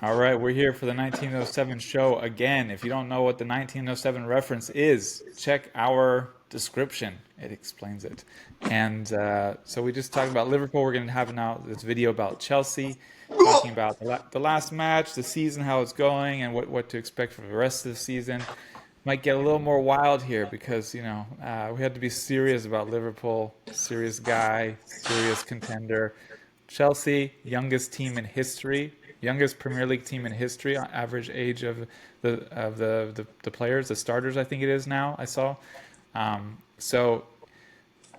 All right, we're here for the 1907 show again. If you don't know what the 1907 reference is, check our description. It explains it. And so we just talked about Liverpool. We're going to have now this video about Chelsea, talking about the last match, the season, how it's going, and what to expect for the rest of the season. Might get a little more wild here because, we had to be serious about Liverpool. Serious guy, serious contender. Chelsea, youngest team in history, youngest Premier League team in history, average age of the players, the starters, I think it is now, I saw. So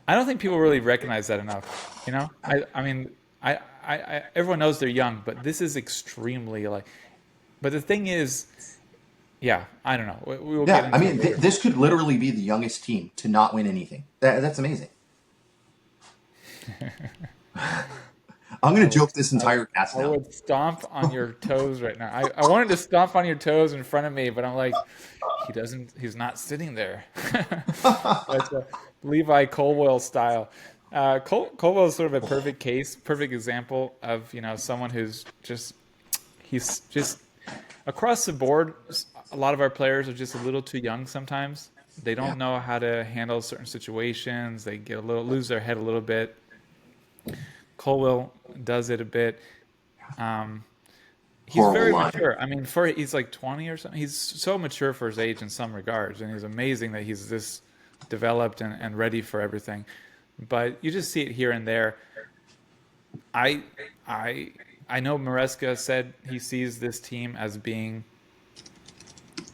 I don't think people really recognize that enough. I mean, everyone knows they're young, but this is extremely like. But the thing is, yeah, I don't know. We will get Yeah, I into it mean, later. this could literally be the youngest team to not win anything. That's amazing. I'm I going to would, joke this I, entire cast I now. would stomp on your toes right now. I wanted to stomp on your toes in front of me, but I'm like, he's not sitting there. That's a Levi Colwell style. Colwell is sort of a perfect case, perfect example of, someone he's just across the board. A lot of our players are just a little too young sometimes. They Yeah, don't know how to handle certain situations. They lose their head a little bit. Colwell does it a bit. Um, he's horrible very line. mature. I mean, he's like 20 or something. He's so mature for his age in some regards, and he's amazing that he's this developed and ready for everything. But you just see it here and there. I I I know Maresca said he sees this team as being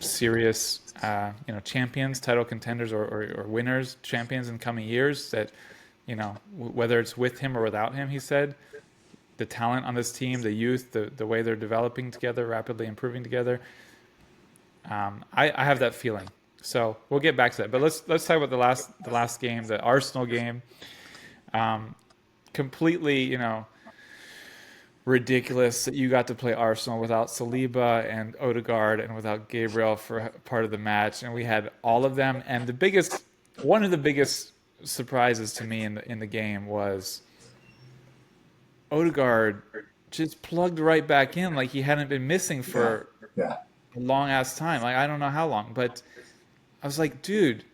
serious, champions, title contenders, or winners, champions in coming years. That whether it's with him or without him, he said the talent on this team, the youth, the way they're developing together, rapidly improving together. I have that feeling. So we'll get back to that. But let's talk about the last game, the Arsenal game. Completely, ridiculous that you got to play Arsenal without Saliba and Odegaard and without Gabriel for part of the match, and we had all of them. And one of the biggest surprises to me in the game was Odegaard just plugged right back in like he hadn't been missing Yeah, for yeah. a long ass time. Like I don't know how long, but I was like, dude,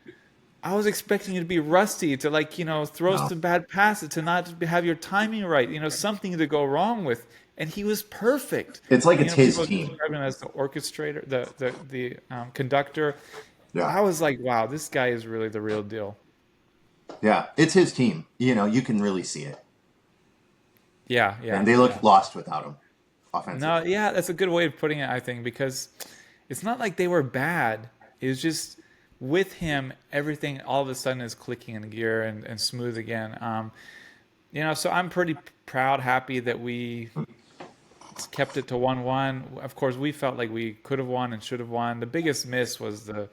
I was expecting you to be rusty, to like, throw No, some bad passes, to not have your timing right, something to go wrong with. And he was perfect. it's like And it's his people team. describe him as the orchestrator, the conductor. Yeah, I was like, wow, this guy is really the real deal. yeah, it's his team. You can really see it, Yeah, and yeah, they yeah. looked lost without him No, offensively. yeah, that's a good way of putting it, I think, because it's not like they were bad. It was just with him, everything all of a sudden is clicking in gear and smooth again. So I'm pretty proud, happy that we kept it to 1-1. Of course, we felt like we could have won and should have won. The biggest miss was the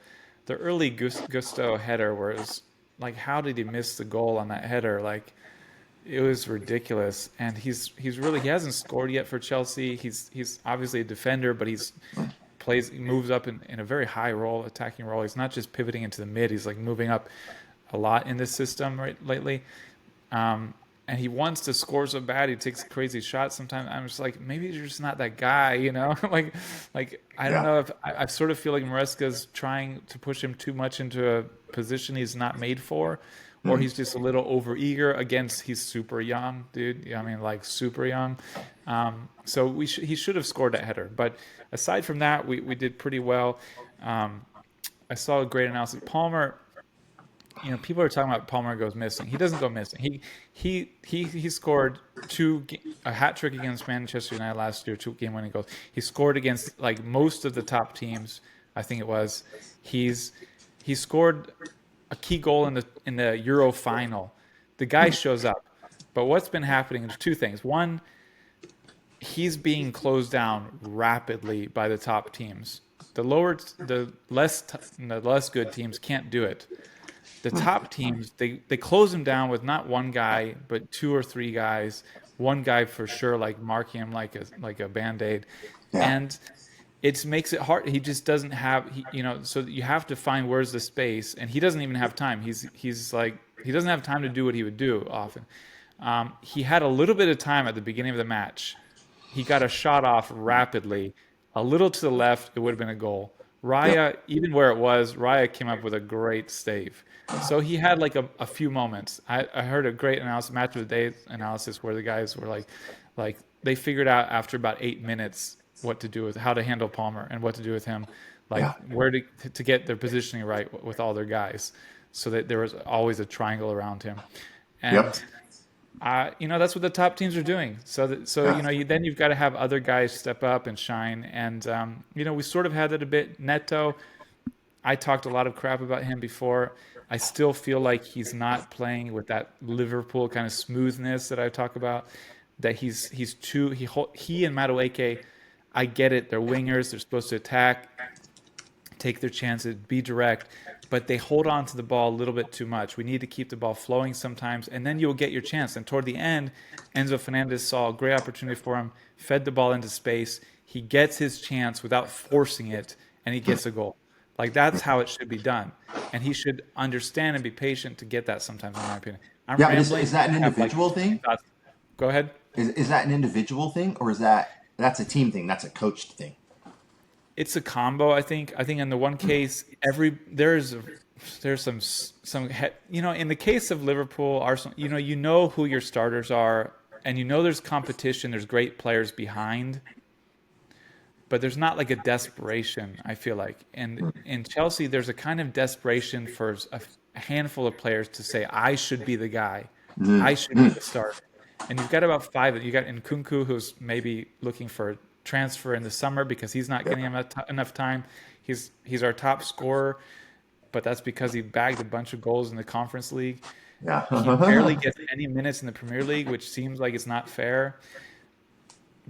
early Gusto header, where it was like, how did he miss the goal on that header? Like, it was ridiculous. And he hasn't scored yet for Chelsea. He's obviously a defender, but he moves up in a very high role, attacking role. He's not just pivoting into the mid. He's like moving up a lot in this system right lately. Um, and he wants to score so bad. He takes crazy shots sometimes. I'm just like, maybe you're just not that guy. like I don't Yeah, know if I sort of feel like Maresca's trying to push him too much into a position he's not made for, or hmm. he's just a little overeager. Against He's super young, dude. Yeah, I mean, like super young. So he should have scored that header. But aside from that, we did pretty well. Um, I saw a great analysis. Palmer, people are talking about Palmer goes missing. He doesn't go missing. He scored a hat trick against Manchester United last year, 2 game winning goals. He scored against like most of the top teams. I think it was. He's he scored a key goal in the Euro final. The guy shows up, but what's been happening is two things. One, he's being closed down rapidly by the top teams. The less good teams can't do it. The top teams, they close him down with not one guy but two or three guys. One guy for sure, like marking him like a band-aid, Yeah, and it makes it hard. He just doesn't have so you have to find where's the space, and he doesn't even have time. He's like, he doesn't have time to do what he would do often. He had a little bit of time at the beginning of the match, he got a shot off rapidly, a little to the left, it would have been a goal. Yep. Raya, even where it was, Raya came up with a great save. So he had like a few moments. I heard a great analysis, match of the day analysis, where the guys were like they figured out after about 8 minutes what to do with how to handle Palmer and what to do with him, like Yeah. where to get their positioning right with all their guys, so that there was always a triangle around him, Yep. and that's what the top teams are doing. So Yeah. then you've got to have other guys step up and shine. And we sort of had that a bit. Neto, I talked a lot of crap about him before. I still feel like he's not playing with that Liverpool kind of smoothness that I talk about. That he's too he and Madueke. I get it. They're wingers. They're supposed to attack, take their chances, be direct, but they hold on to the ball a little bit too much. We need to keep the ball flowing sometimes, and then you'll get your chance. And toward the end, Enzo Fernandez saw a great opportunity for him, fed the ball into space. He gets his chance without forcing it, and he gets a goal. Like that's how it should be done. And he should understand and be patient to get that sometimes, in my opinion. I'm Yeah, but rambling. is that an I have like individual 20 thing? thoughts. Go ahead. Is that an individual thing, or is that's a team thing? That's a coached thing. It's a combo. I think in the one case, there's in the case of Liverpool, Arsenal, you know who your starters are, and there's competition. There's great players behind, but there's not like a desperation. I feel like, and in Chelsea, there's a kind of desperation for a handful of players to say, "I should be the guy. I should be the starter." And you've got about five. You got Nkunku, who's maybe looking for a transfer in the summer because he's not getting enough time. He's our top scorer, but that's because he bagged a bunch of goals in the Conference League. He barely Yeah. gets any minutes in the Premier League, which seems like it's not fair.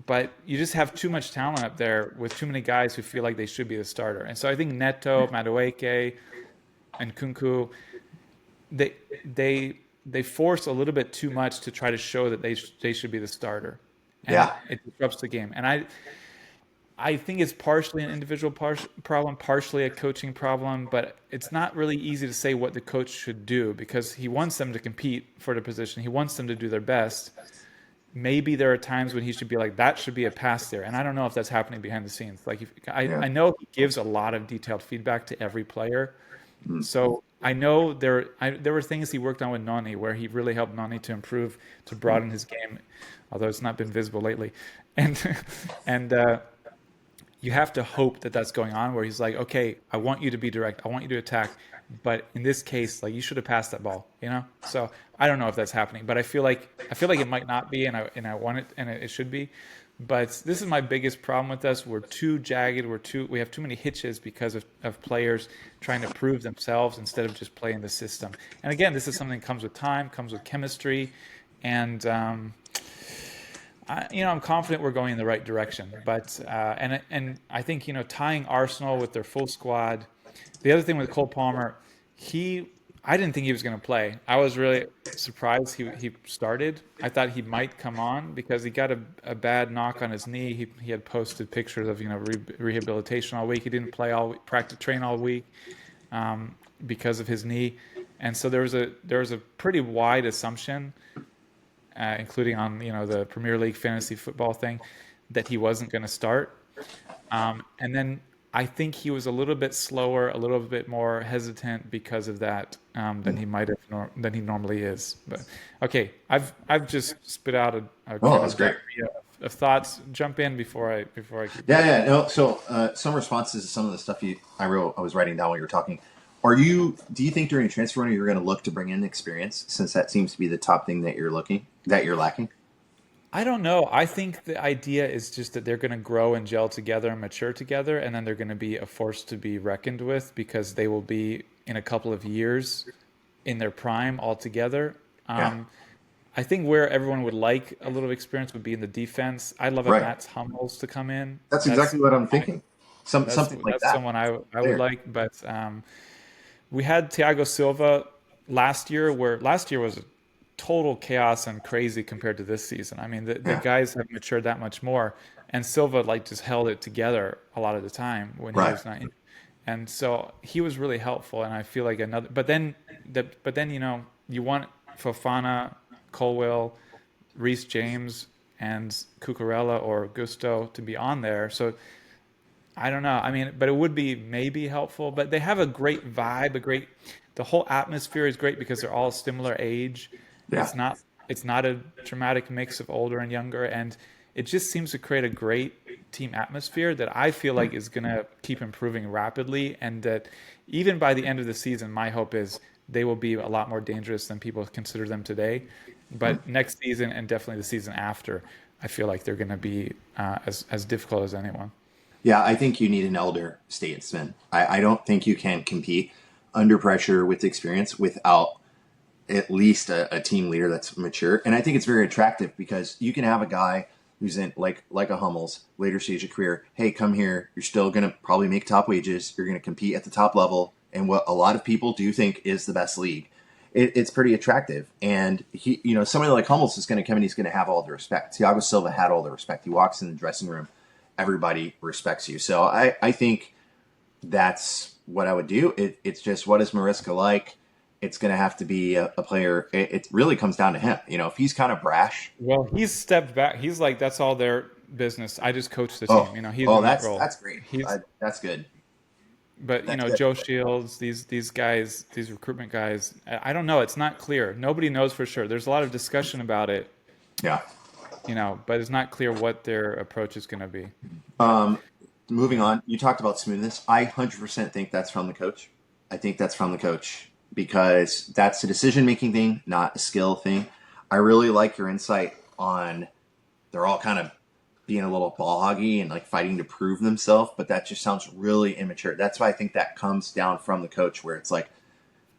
But you just have too much talent up there with too many guys who feel like they should be the starter. And so I think Neto, Madueke, and Kunku, they they they force a little bit too much to try to show that they should be the starter, and Yeah. it disrupts the game. And I think it's partially an individual problem, partially a coaching problem, but it's not really easy to say what the coach should do because he wants them to compete for the position. He wants them to do their best. Maybe there are times when he should be like, that should be a pass there. And I don't know if that's happening behind the scenes. Like, Yeah. I know he gives a lot of detailed feedback to every player. So I know there were things he worked on with Nani where he really helped Nani to improve, to broaden his game, although it's not been visible lately. And and you have to hope that that's going on where he's like, okay, I want you to be direct, I want you to attack, but in this case, like you should have passed that ball. So I don't know if that's happening, but I feel like it might not be, and I want it, and it should be. But this is my biggest problem with us. We're too jagged. We have too many hitches because of players trying to prove themselves instead of just playing the system. And again, this is something that comes with time, comes with chemistry, and I'm confident we're going in the right direction. But and I think tying Arsenal with their full squad. The other thing with Cole Palmer, I didn't think he was going to play. I was really surprised he started. I thought he might come on because he got a bad knock on his knee. He had posted pictures of rehabilitation all week. He didn't play train all week because of his knee, and so there was a pretty wide assumption, including on the Premier League fantasy football thing, that he wasn't going to start. And then I think he was a little bit slower, a little bit more hesitant because of that than he normally is. But okay, I've just spit out a Oh, kind that's of great. diarrhea of thoughts. Jump in before I keep Yeah, going. yeah. No, so some responses to some of the stuff I was writing down while you were talking. Do you think during a transfer window you're going to look to bring in experience since that seems to be the top thing that you're lacking? I don't know. I think the idea is just that they're going to grow and gel together and mature together, and then they're going to be a force to be reckoned with because they will be in a couple of years in their prime altogether. Yeah. I think where everyone would like a little experience would be in the defense. I'd love a Right. Mats Hummels to come in. That's That's exactly what I'm I, thinking. that's Something like that's that. someone I would There. like. But we had Thiago Silva last year, where last year was total chaos and crazy compared to this season. I mean, the Yeah. guys have matured that much more, and Silva like just held it together a lot of the time when he Right. was not in. And so he was really helpful, and I feel like but then you want Fofana, Colwell, Reece James, and Cucurella or Gusto to be on there. So I don't know. I mean, but it would be maybe helpful. But they have a great vibe, the whole atmosphere is great because they're all similar age. Yeah. It's not, it's not a dramatic mix of older and younger, and it just seems to create a great team atmosphere that I feel like is going to keep improving rapidly, and that even by the end of the season, my hope is they will be a lot more dangerous than people consider them today. But next season and definitely the season after, I feel like they're going to be as difficult as anyone. Yeah, I think you need an elder statesman. I don't think you can compete under pressure with experience without at least a team leader that's mature. And I think it's very attractive because you can have a guy who's in like a Hummels later stage of career. Hey, come here. You're still going to probably make top wages. You're going to compete at the top level. And what a lot of people do think is the best league. It's pretty attractive. And he, somebody like Hummels is going to come in. He's going to have all the respect. Thiago Silva had all the respect. He walks in the dressing room. Everybody respects you. So I think that's what I would do. It's just, what is Mariska like? It's going to have to be a player. It really comes down to him. If he's kind of brash. Well, he's stepped back. He's like, that's all their business. I just coach the Oh, team. He's in that role. that's great. He's, That's good. but That's good. Joe Shields, these guys, these recruitment guys. I don't know. It's not clear. Nobody knows for sure. There's a lot of discussion about it. Yeah. But it's not clear what their approach is going to be. Moving on, you talked about smoothness. I 100% think that's from the coach. I think that's from the coach because that's a decision-making thing, not a skill thing. I really like your insight on they're all kind of being a little ball hoggy and like fighting to prove themselves, but that just sounds really immature. That's why I think that comes down from the coach, where it's like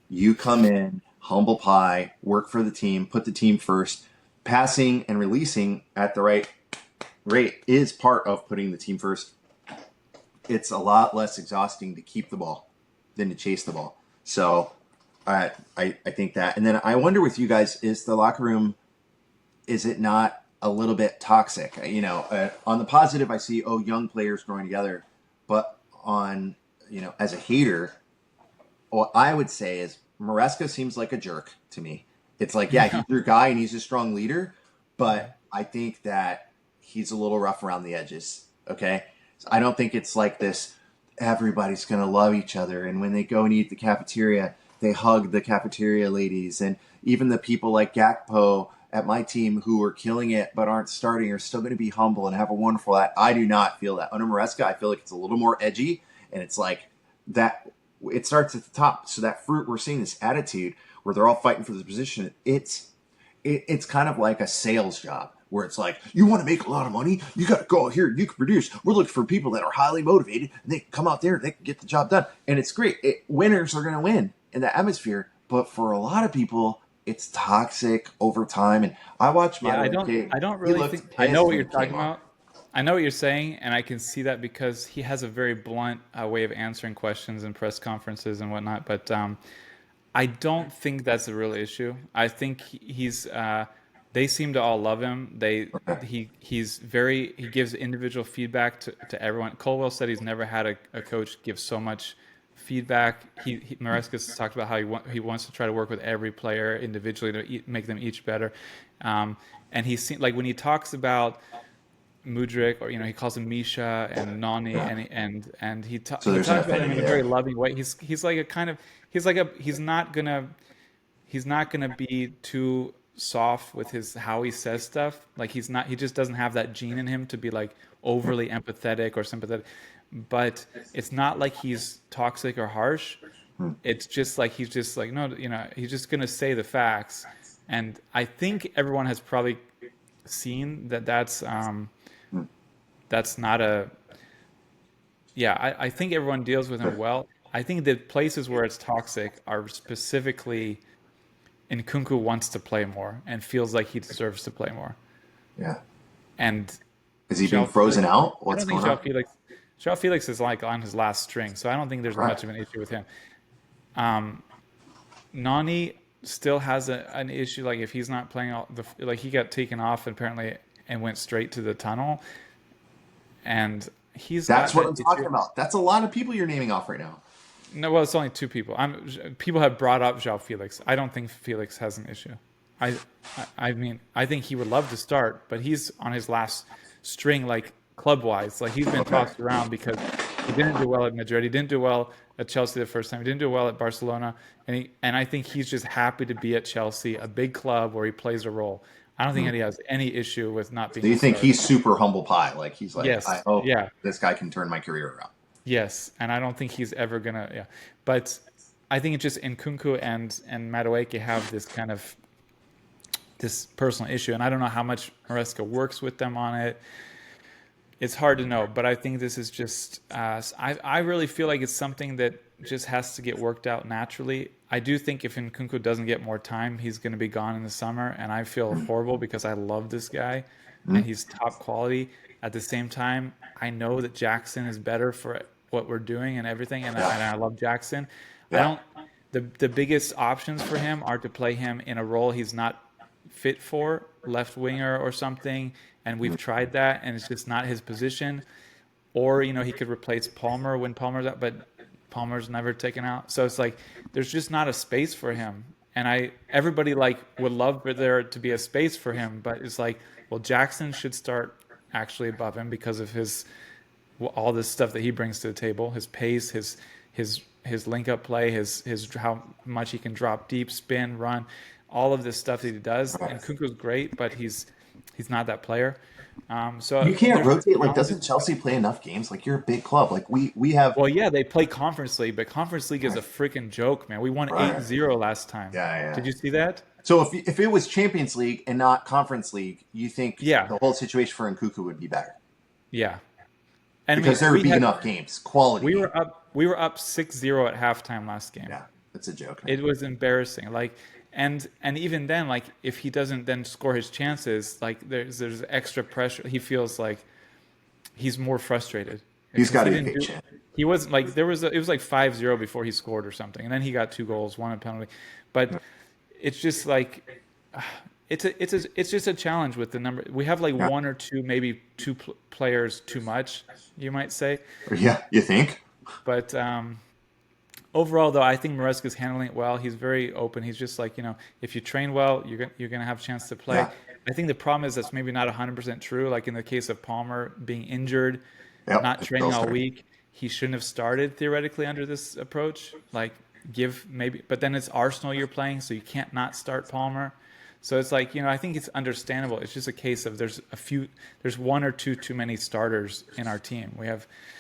you come in, humble pie, work for the team, put the team first. Passing and releasing at the right rate is part of putting the team first. It's a lot less exhausting to keep the ball than to chase the ball. So I think that. And then I wonder with you guys, is the locker room, is it not a little bit toxic? On the positive, I see, young players growing together. But on, as a hater, what I would say is Maresca seems like a jerk to me. It's like, yeah, he's your guy and he's a strong leader, but I think that he's a little rough around the edges. Okay. So I don't think it's like this, everybody's going to love each other. And when they go and eat at the cafeteria, they hug the cafeteria ladies. And even the people like Gakpo at my team who are killing it but aren't starting are still going to be humble and have a wonderful life. I do not feel that. Under Maresca, I feel like it's a little more edgy, and it's like that. It starts at the top. So that fruit, we're seeing this attitude where they're all fighting for the position. It's kind of like a sales job where it's like, you want to make a lot of money, you got to go out here, you can produce. We're looking for people that are highly motivated, and they can come out there and they can get the job done. And it's great. Winners are going to win in the atmosphere. But for a lot of people, it's toxic over time. And I watch my I don't really think I know what you're talking about. I know what you're saying, and I can see that because he has a very blunt way of answering questions in press conferences and whatnot. But I don't think that's the real issue. I think he's. They seem to all love him. He gives individual feedback to everyone. Colwell said he's never had a coach give so much feedback. Maresca's talked about how he wants to try to work with every player individually to make them each better. And he's like when he talks about Mudryk, or he calls him Misha and Nani, and he talks about him in a very loving way. He's not gonna be too soft with how he says stuff. Like he just doesn't have that gene in him to be like overly empathetic or sympathetic. But it's not like he's toxic or harsh. It's just like he's just like no, he's just gonna say the facts. And I think everyone has probably seen that that's not I think everyone deals with him well. I think the places where it's toxic are specifically Nkunku wants to play more and feels like he deserves to play more. Yeah. And is he being frozen out? What's going on? João Felix is like on his last string, so I don't think there's much of an issue with him. Nani still has an issue. Like if he's not playing he got taken off apparently and went straight to the tunnel. And that's what I'm talking about. That's a lot of people you're naming off right now. No, well, it's only two people. People have brought up João Felix. I don't think Felix has an issue. I, I mean, I think he would love to start, but he's on his last string, like club wise. Like he's been Okay. tossed around because he didn't do well at Madrid. He didn't do well at Chelsea the first time. He didn't do well at Barcelona, and I think he's just happy to be at Chelsea, a big club where he plays a role. I don't think Hmm. that he has any issue with not So being you the think starter. he's super humble pie? Like he's like, I Yes, hope yeah, this guy can turn my career around. yes, and I don't think he's ever gonna. Yeah, but I think it's just Nkunku and Madueke have this kind of this personal issue, and I don't know how much Maresca works with them on it. It's hard to know, but I think this is just. I really feel like it's something that just has to get worked out naturally. I do think if Nkunku doesn't get more time, he's going to be gone in the summer, and I feel horrible because I love this guy, and Mm-hmm. he's top quality. At the same time, I know that Jackson is better for what we're doing and everything, Yeah. and I love Jackson. I Yeah. don't. The biggest options for him are to play him in a role he's not fit for, left winger or something, and we've tried that, and it's just not his position. Or he could replace Palmer when Palmer's out, but Palmer's never taken out, so it's like there's just not a space for him. And everybody like would love for there to be a space for him, but it's like, well, Jackson should start actually above him because of his all this stuff that he brings to the table, his pace, his link up play, his how much he can drop deep, spin, run, all of this stuff that he does. Right. And Kuko's great, but he's not that player. So You can't there's rotate. Like, challenges. doesn't Chelsea play enough games? Like, you're a big club. Like, we have. Well, yeah, they play Conference League, but Conference League is a Right. freaking joke, man. We won Right. 8-0 last time. Yeah, Did yeah. you see that? So if it was Champions League and not Conference League, you think Yeah, the whole situation for Nkuku would be better yeah. And I because mean, there would be enough games, quality we games. were up 6-0 at halftime last game. Yeah, it's a joke, man. It was embarrassing. Like, and even then, like, if he doesn't then score his chances, like there's extra pressure. He feels like he's more frustrated He's because got he to be didn't big do. champ. He wasn't like it was like 5-0 before he scored or something, and then he got 2 goals, one a penalty. But it's just like it's just a challenge with the number. We have like Yeah, one or two, maybe two players too much, you might say. yeah. You think? But overall, though, I think Maresca's handling it well. He's very open. He's just like, if you train well, you're gonna have a chance to play. Yeah. I think the problem is that's maybe not 100% true. Like in the case of Palmer being injured, Yep. not It's training still all starting. week, he shouldn't have started theoretically under this approach. Like give maybe, but then it's Arsenal you're playing, so you can't not start Palmer. So it's like, I think it's understandable. It's just a case of there's one or two too many starters in our team.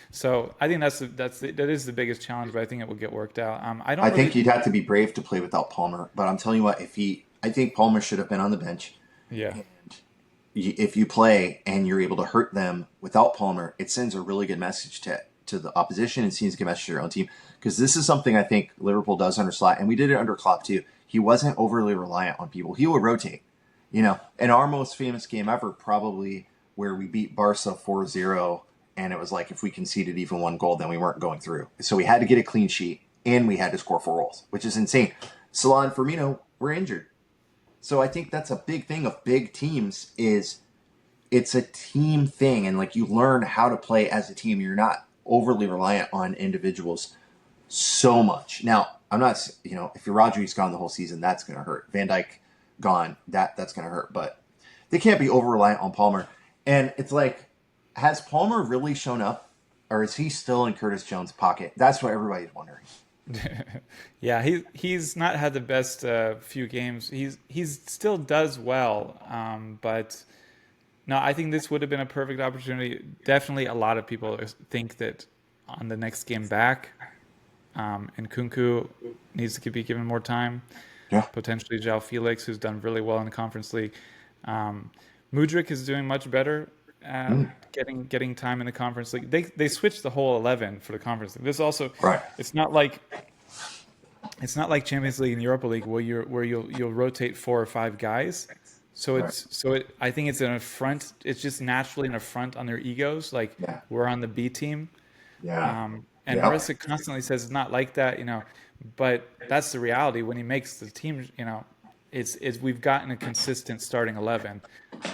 So I think that is the biggest challenge, but I think it will get worked out. I I don't think really, you'd have to be brave to play without Palmer. But I'm telling you what, I think Palmer should have been on the bench. yeah, If you play and you're able to hurt them without Palmer, it sends a really good message to the opposition and sends a good message to your own team. Because this is something I think Liverpool does under Slot, and we did it under Klopp too. He wasn't overly reliant on people. He would rotate. And our most famous game ever, probably where we beat Barca 4-0, and it was like if we conceded even one goal, then we weren't going through. So we had to get a clean sheet, and we had to score 4 goals, which is insane. Salah and Firmino were injured. So I think that's a big thing of big teams is it's a team thing, and like you learn how to play as a team. You're not overly reliant on individuals so much. Now, I'm not, if your Rodri's gone the whole season, that's going to hurt. Van Dijk gone, that's going to hurt. But they can't be over reliant on Palmer. And it's like, has Palmer really shown up, or is he still in Curtis Jones' pocket? That's what everybody's wondering. yeah. He's not had the best few games. He's still does well, but no, I think this would have been a perfect opportunity. Definitely, a lot of people think that on the next game back, and Kunku needs to be given more time. Yeah. Potentially, João Felix, who's done really well in the Conference League. Mudryk is doing much better at getting time in the Conference League. They switched the whole 11 for the Conference League. This also, Right. it's not like Champions League and Europa League where you'll rotate 4 or 5 guys. So I think it's an affront. It's just naturally an affront on their egos. Like Yeah. we're on the B team. Yeah. And Yep. Marissa constantly says it's not like that, but that's the reality when he makes the team. It's we've gotten a consistent starting 11,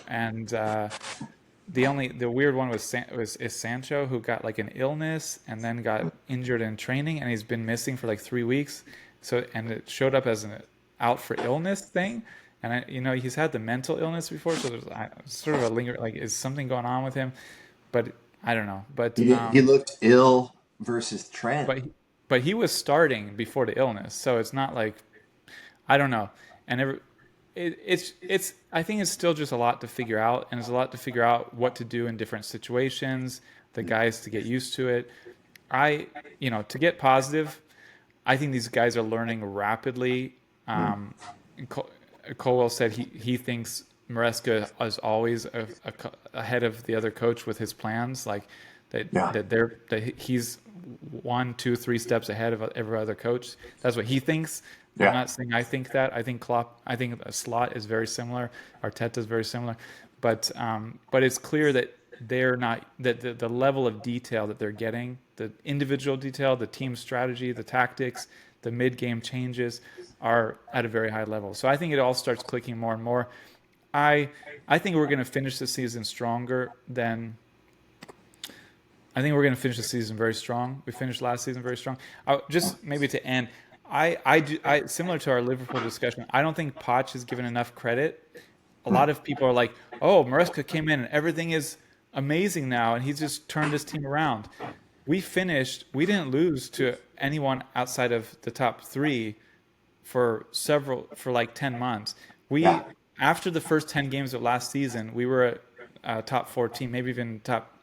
and the weird one is Sancho, who got like an illness and then got injured in training, and he's been missing for like 3 weeks. So and it showed up as an out for illness thing, and he's had the mental illness before, so there's sort of a linger. Like, is something going on with him? But I don't know. He did, he looked ill versus Trent. But but he was starting before the illness, so it's not like I don't know. And it's I think it's still just a lot to figure out, and it's a lot to figure out what to do in different situations. The guys to get used to it. I to get positive. I think these guys are learning rapidly. Colwell said he thinks Maresca is always ahead of the other coach with his plans, like Yeah. that he's 1, 2, 3 steps ahead of every other coach. That's what he thinks. I'm Yeah. not saying I think that. I think Klopp. I think Slot is very similar. Arteta is very similar, but it's clear that they're not that the level of detail that they're getting, the individual detail, the team strategy, the tactics, the mid-game changes are at a very high level. So I think it all starts clicking more and more. I I think we're going to finish the season stronger than I think we're going to finish the season very strong. We finished last season very strong. Just maybe to end, similar to our Liverpool discussion, I don't think Poch is given enough credit. A lot of people are like, "Oh, Maresca came in and everything is amazing now, and he's just turned his team around." We didn't lose to anyone outside of the top three for like 10 months. We Yeah. After the first 10 games of last season, we were a top four team, maybe even top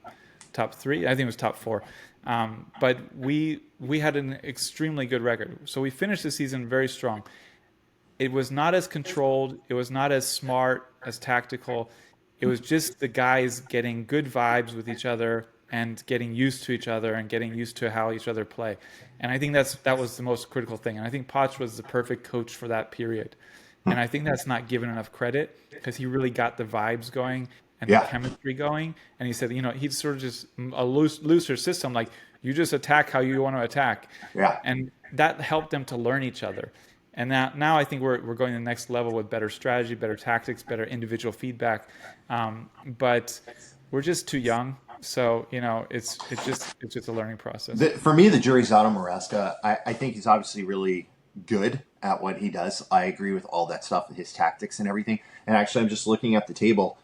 three. I think it was top four. But we had an extremely good record. So we finished the season very strong. It was not as controlled. It was not as smart, as tactical. It was just the guys getting good vibes with each other and getting used to each other and getting used to how each other play. And I think that was the most critical thing. And I think Poch was the perfect coach for that period. And I think that's not given enough credit because he really got the vibes going and the Yeah. chemistry going. And he said, he's sort of just a looser system. Like, you just attack how you want to attack. Yeah. And that helped them to learn each other. And now I think we're going to the next level with better strategy, better tactics, better individual feedback. But we're just too young. So, it's just a learning process. For me, the jury's out on Maresca. I think he's obviously really good at what he does. I agree with all that stuff, his tactics and everything. And actually, I'm just looking at the table.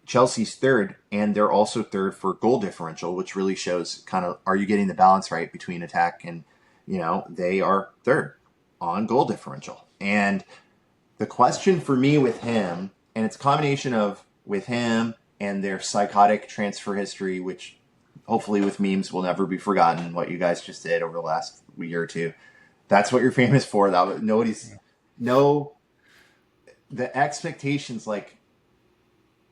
Chelsea's third, and they're also third for goal differential, which really shows kind of, are you getting the balance right between attack and, they are third on goal differential. And the question for me with him, and it's a combination of with him and their psychotic transfer history, which hopefully with memes will never be forgotten, what you guys just did over the last year or two. That's what you're famous for. The expectations, like,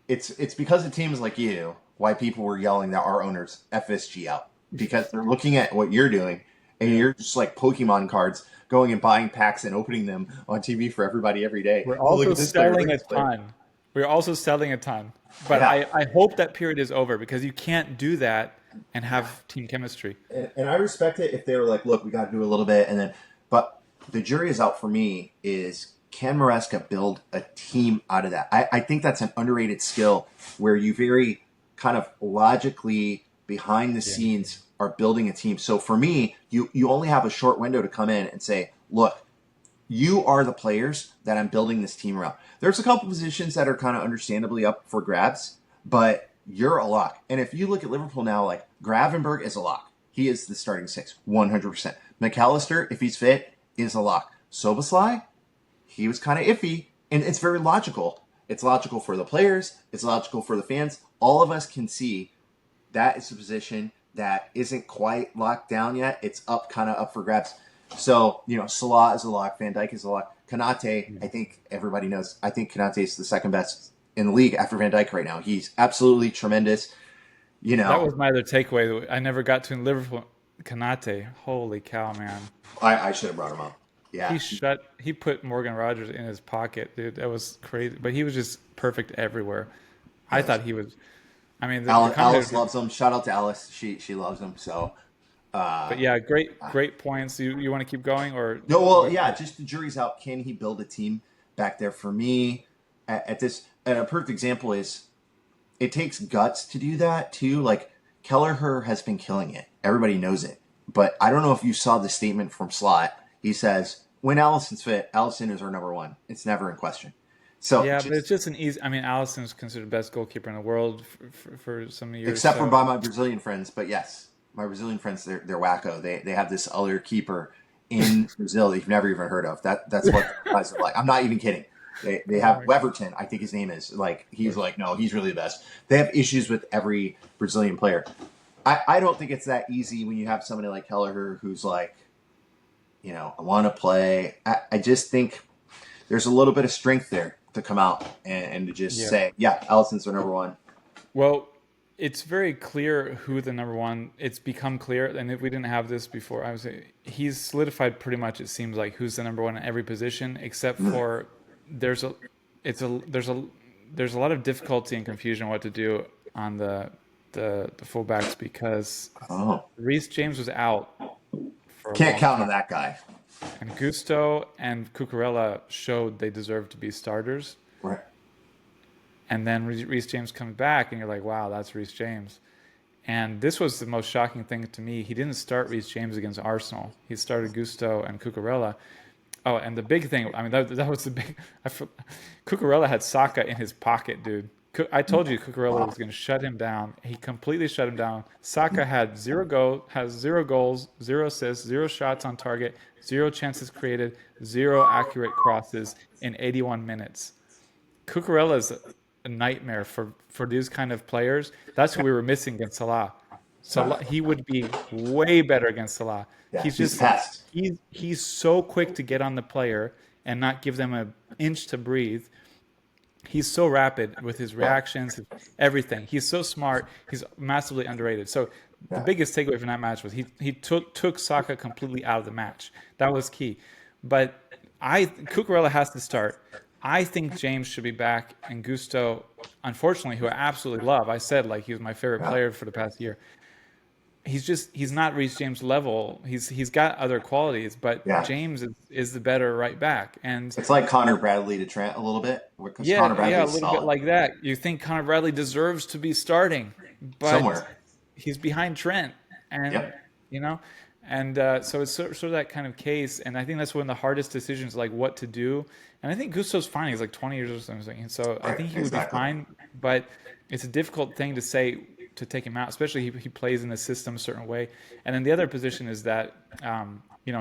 it's because of teams like you why people were yelling that our owners FSG out, because they're looking at what you're doing and you're just like Pokemon cards going and buying packs and opening them on TV for everybody every day. We're Oh, look also at this player, look selling at a this player. ton. We're also selling a ton. But Yeah. I hope that period is over because you can't do that and have team chemistry. And I respect it if they were like, look, we got to do a little bit, and then. But the jury is out for me. Is can Maresca build a team out of that? I think that's an underrated skill where you very kind of logically behind the scenes are building a team. So for me, you only have a short window to come in and say, look, you are the players that I'm building this team around. There's a couple positions that are kind of understandably up for grabs, but you're a lock. And if you look at Liverpool now, like Gravenberg is a lock. He is the starting six, 100%. McAllister, if he's fit, is a lock. Soboslai, he was kind of iffy, and it's very logical. It's logical for the players. It's logical for the fans. All of us can see that is a position that isn't quite locked down yet. It's kind of up for grabs. So, Salah is a lock. Van Dijk is a lock. Konate, I think everybody knows. I think Konate is the second best in the league after Van Dijk right now. He's absolutely tremendous. That was my other takeaway. I never got to in Liverpool. Kanate, holy cow, man! I should have brought him up. Yeah. He put Morgan Rogers in his pocket, dude. That was crazy. But he was just perfect everywhere. I thought he was. I mean, Alice loves him. Shout out to Alice. She loves him. So. But yeah, great points. You want to keep going or No? Well, yeah. Just the jury's out. Can he build a team back there? For me, at a perfect example is, it takes guts to do that too. Like Kelleher has been killing it. Everybody knows it. But I don't know if you saw the statement from Slot. He says, when Allison's fit, Allison is our number one. It's never in question. So Yeah, but it's just just an easy. I mean, Allison's considered best goalkeeper in the world for some years. except for So by my Brazilian friends, but yes, my Brazilian friends, they're wacko. They have this other keeper in Brazil that you've never even heard of. That's what the guys are like. I'm not even kidding. They oh have my God. Weverton, I think his name is. Like he's like, no, he's really the best. They have issues with every Brazilian player. I don't think it's that easy when you have somebody like Kelleher who's like, I want to play. I just think there's a little bit of strength there to come out and to just Yeah. say, yeah, Allison's the number one. Well, it's very clear who the number one. It's become clear, and if we didn't have this before, I would say he's solidified pretty much. It seems like who's the number one in every position, except for there's a, it's a there's a lot of difficulty and confusion what to do on the fullbacks because Oh, Reece James was out for a can't long count time. on that guy. And Gusto and Cucurella showed they deserved to be starters. Right. And then Reece James comes back, and you're like, wow, that's Reece James. And this was the most shocking thing to me. He didn't start Reece James against Arsenal. He started Gusto and Cucurella. Oh, and the big thing, I mean, that was the big. Cucurella had Saka in his pocket, dude. I told you Cucurella Wow. was going to shut him down. He completely shut him down. Saka had has 0 goals, 0 assists, 0 shots on target, 0 chances created, 0 accurate crosses in 81 minutes. Cucurella is a nightmare for these kind of players. That's who we were missing against Salah. Right. Salah, he would be way better against Salah. Yeah, He's he's a just pest. he's so quick to get on the player and not give them an inch to breathe. He's so rapid with his Yeah, reactions, everything. He's so smart. He's massively underrated. So the yeah, biggest takeaway from that match was he took Saka completely out of the match. That was key. But Cucurella has to start. I think James should be back, and Gusto, unfortunately, who I absolutely love. I said like he was my favorite yeah, player for the past year. He's not Reece James level. He's got other qualities, but yeah. James is the better right back. And It's like Connor Bradley to Trent a little bit because Connor yeah, a Bradley's little bit solid like that. You think Connor Bradley deserves to be starting, but somewhere. he's behind Trent, and Yep. you know, and so it's sort of that kind of case. And I think that's one of the hardest decisions, like what to do. And I think Gusto's fine. He's like 20 years or something, and so I Right. think he would be Exactly. fine. But it's a difficult thing to say to take him out, especially he plays in the system a certain way. And then the other position is that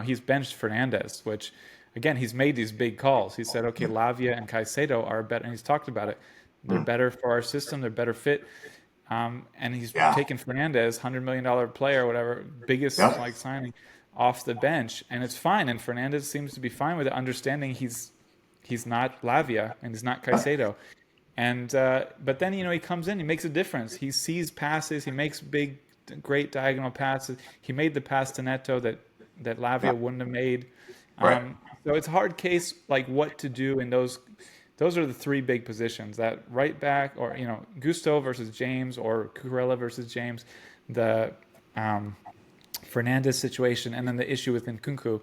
he's benched Fernandez, which again he's made these big calls. He said, okay, Lavia and Caicedo are better, and he's talked about it. They're Mm. better for our system. They're better fit. And he's Yeah. taken Fernandez, $100 million player, whatever, biggest Yep. like signing, off the bench, and it's fine. And Fernandez seems to be fine with it, understanding he's not Lavia and he's not Yep. Caicedo. And but then he comes in, he makes a difference. He sees passes, he makes big, great diagonal passes. He made the pass to Neto that Lavia Yep. wouldn't have made. Right. So it's a hard case, like what to do in those. Those are the three big positions: that right back, or Gusto versus James, or Cucurella versus James, the Fernandez situation, and then the issue with Nkunku.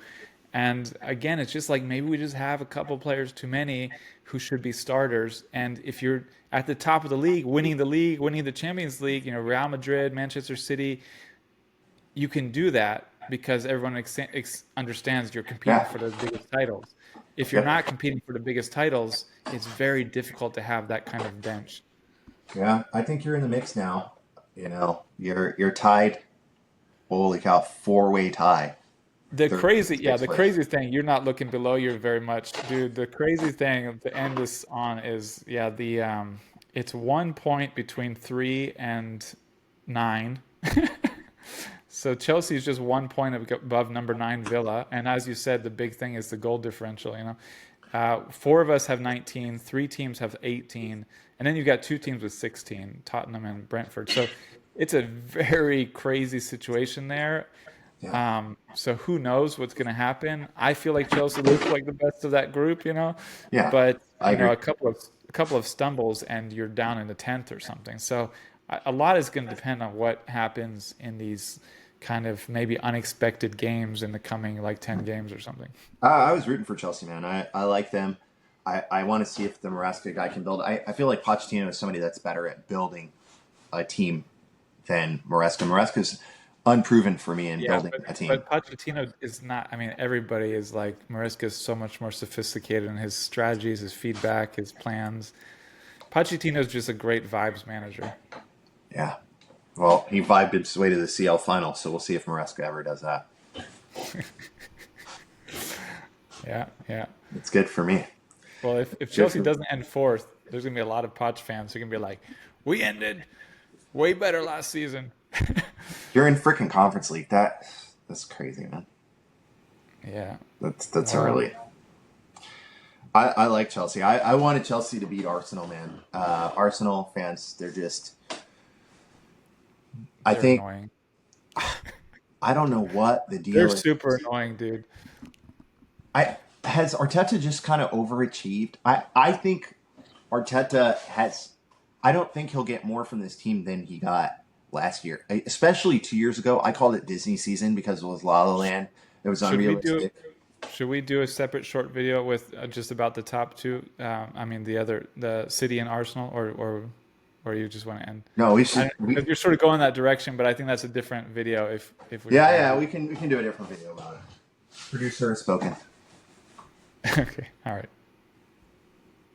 And again, it's just like maybe we just have a couple players too many who should be starters. And if you're at the top of the league, winning the Champions League, Real Madrid, Manchester City, you can do that because everyone understands you're competing Yeah. for the biggest titles. If you're Yep. not competing for the biggest titles, it's very difficult to have that kind of bench. Yeah. I think you're in the mix now. You're tied. Holy cow! Four-way tie. Third to The sixth place. crazy thing, you're not looking below you very much, dude. The crazy thing to end this on is, it's 1 point between 3 and 9. So Chelsea's just 1 point above number 9 Villa, and as you said, the big thing is the goal differential. Four of us have 19, three teams have 18, and then you've got two teams with 16, Tottenham and Brentford. So it's a very crazy situation there. Yeah. So who knows what's going to happen? I feel like Chelsea looks like the best of that group, Yeah. but I agree. a couple of stumbles and you're down in the 10th or something. So a lot is going to depend on what happens in these kind of maybe unexpected games in the coming like 10 games or something. I was rooting for Chelsea, man. I like them. I want to see if the Maresca guy can build. I feel like Pochettino is somebody that's better at building a team than Maresca. Maresca's unproven for me in Yeah, building a team. but Pochettino is not. I mean, everybody is like Mariska is so much more sophisticated in his strategies, his feedback, his plans. Pochettino is just a great vibes manager. Yeah. Well, he vibed his way to the CL final, so we'll see if Maresca ever does that. Yeah, yeah. It's good for me. Well, if Good Chelsea for doesn't end fourth, there's gonna be a lot of Poch fans who are gonna be like, "We ended way better last season." You're in freaking Conference League. That's crazy, man. Yeah. That's a Well, really. I like Chelsea. I wanted Chelsea to beat Arsenal, man. Arsenal fans, they're just. I they're think annoying. I don't know what the They're deal is. super annoying, dude. I has Arteta just kind of overachieved. I think Arteta has. I don't think he'll get more from this team than he got last year, especially 2 years ago. I called it Disney season because it was La La Land. It was Should we do unrealistic. should we do a separate short video with just about the top two? I mean, the City and Arsenal, or you just want to end? No, we I should. don't, because you're sort of going that direction, but I think that's a different video if we Yeah, want yeah, to. we can do a different video about it. Producer has spoken. Okay, all right.